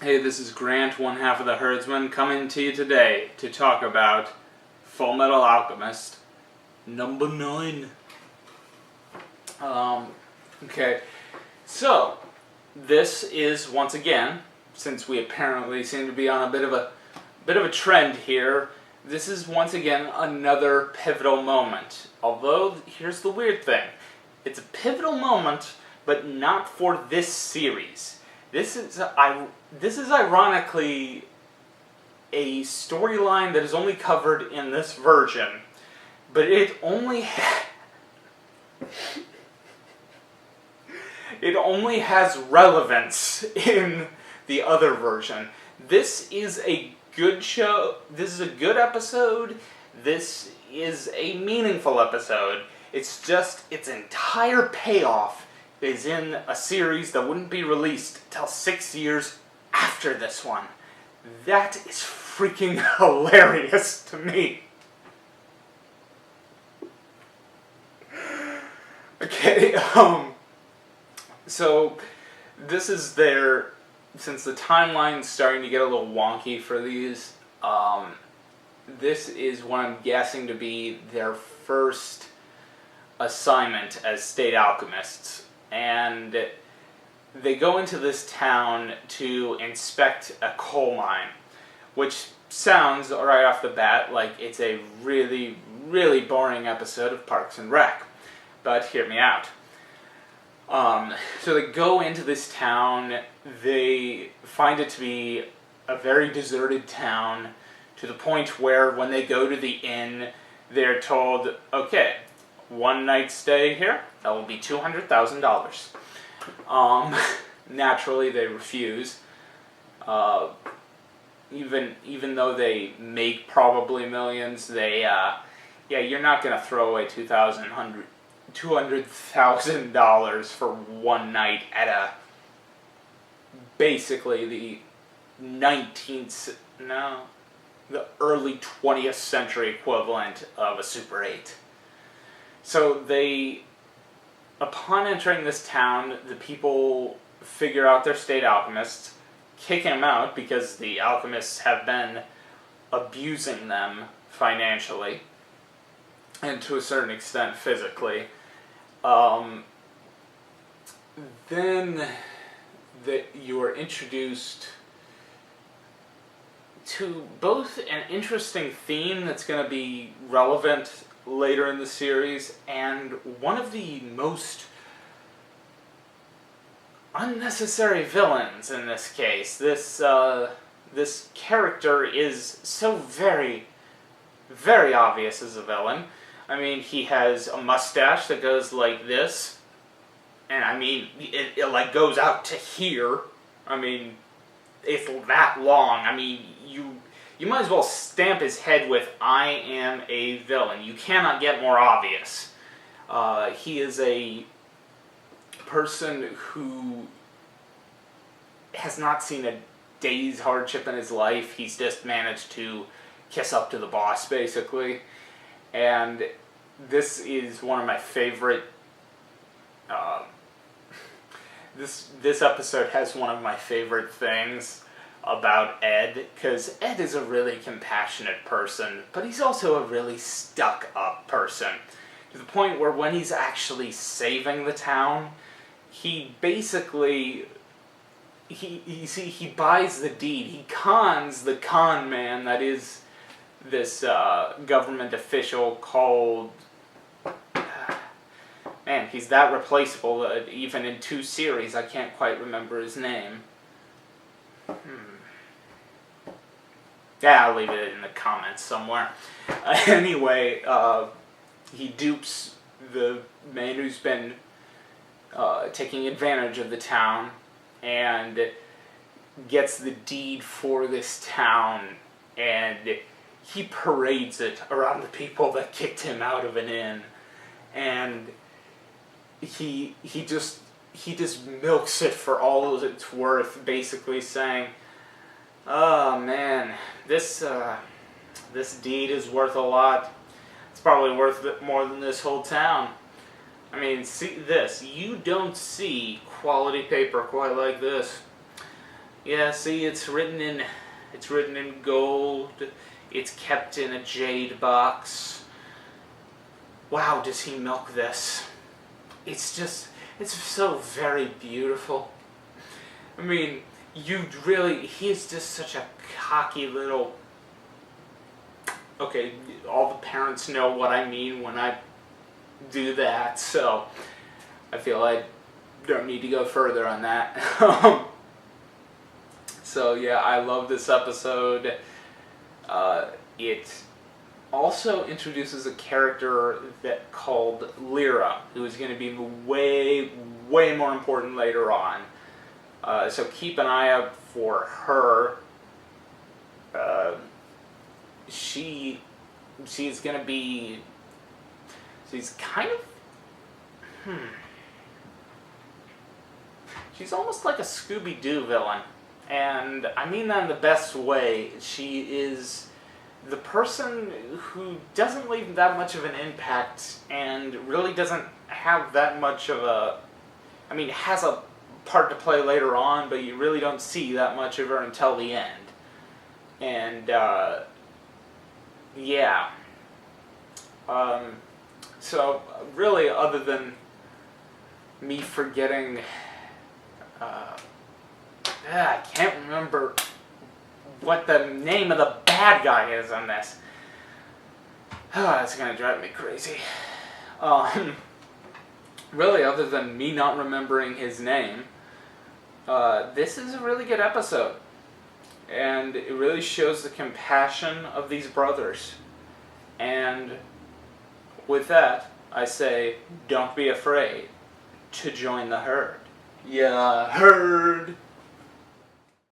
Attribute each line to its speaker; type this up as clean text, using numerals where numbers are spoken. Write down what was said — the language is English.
Speaker 1: Hey, this is Grant, one half of the Herdsman, coming to you today to talk about Full Metal Alchemist number 9. Okay, so this is once again, since we apparently seem to be on a bit of a trend here, this is once again another pivotal moment. Although here's the weird thing: it's a pivotal moment, but not for this series. This is ironically a storyline that is only covered in this version, but it only has relevance in the other version. This is a good show. This is a good episode. This is a meaningful episode. It's just its entire payoff is in a series that wouldn't be released till 6 years after this one. That is freaking hilarious to me. Okay, so this is their, since the timeline's starting to get a little wonky for these, this is what I'm guessing to be their first assignment as state alchemists. And they go into this town to inspect a coal mine, which sounds, right off the bat, like it's a really, really boring episode of Parks and Rec. But hear me out. So they go into this town, they find it to be a very deserted town, to the point where when they go to the inn, they're told, okay, one night stay here, that will be $200,000. Naturally, they refuse. Even though they make probably millions, they, you're not going to throw away $200,000 for one night at basically the early 20th century equivalent of a Super 8. So upon entering this town, the people figure out they're state alchemists, kick him out because the alchemists have been abusing them financially, and to a certain extent physically. Then you are introduced to both an interesting theme that's going to be relevant later in the series, and one of the most unnecessary villains in this case. This character is so very, very obvious as a villain. I mean, he has a mustache that goes like this, and I mean, it like goes out to here. I mean, it's that long. I mean, you might as well stamp his head with, I am a villain. You cannot get more obvious. He is a person who has not seen a day's hardship in his life. He's just managed to kiss up to the boss, basically. And this is one of my favorite... This episode has one of my favorite things about Ed, because Ed is a really compassionate person, but he's also a really stuck-up person, to the point where when he's actually saving the town, he basically, he buys the deed, he cons the con man that is this government official called, man, he's that replaceable that even in 2 series I can't quite remember his name. Yeah, I'll leave it in the comments somewhere. Anyway, he dupes the man who's been taking advantage of the town and gets the deed for this town, and he parades it around the people that kicked him out of an inn, and he just milks it for all it's worth, basically saying, oh man, this deed is worth a lot. It's probably worth it more than this whole town. I mean, see this. You don't see quality paper quite like this. Yeah, see, it's written in gold. It's kept in a jade box. Wow, does he milk this? It's so very beautiful. I mean, he's just such a cocky little... Okay, all the parents know what I mean when I do that, so I feel I don't need to go further on that. So yeah, I love this episode. It also introduces a character called Lyra, who is going to be way, way more important later on. So keep an eye out for her. She's going to be... She's kind of... She's almost like a Scooby-Doo villain. And I mean that in the best way. She is the person who doesn't leave that much of an impact and really doesn't have that much of a... I mean, has a part to play later on, but you really don't see that much of her until the end. And, yeah. So, really, other than me forgetting... I can't remember what the name of the bad guy is on this. Oh, that's gonna drive me crazy. Really, other than me not remembering his name, this is a really good episode. And it really shows the compassion of these brothers. And with that, I say, don't be afraid to join the herd. Yeah, herd!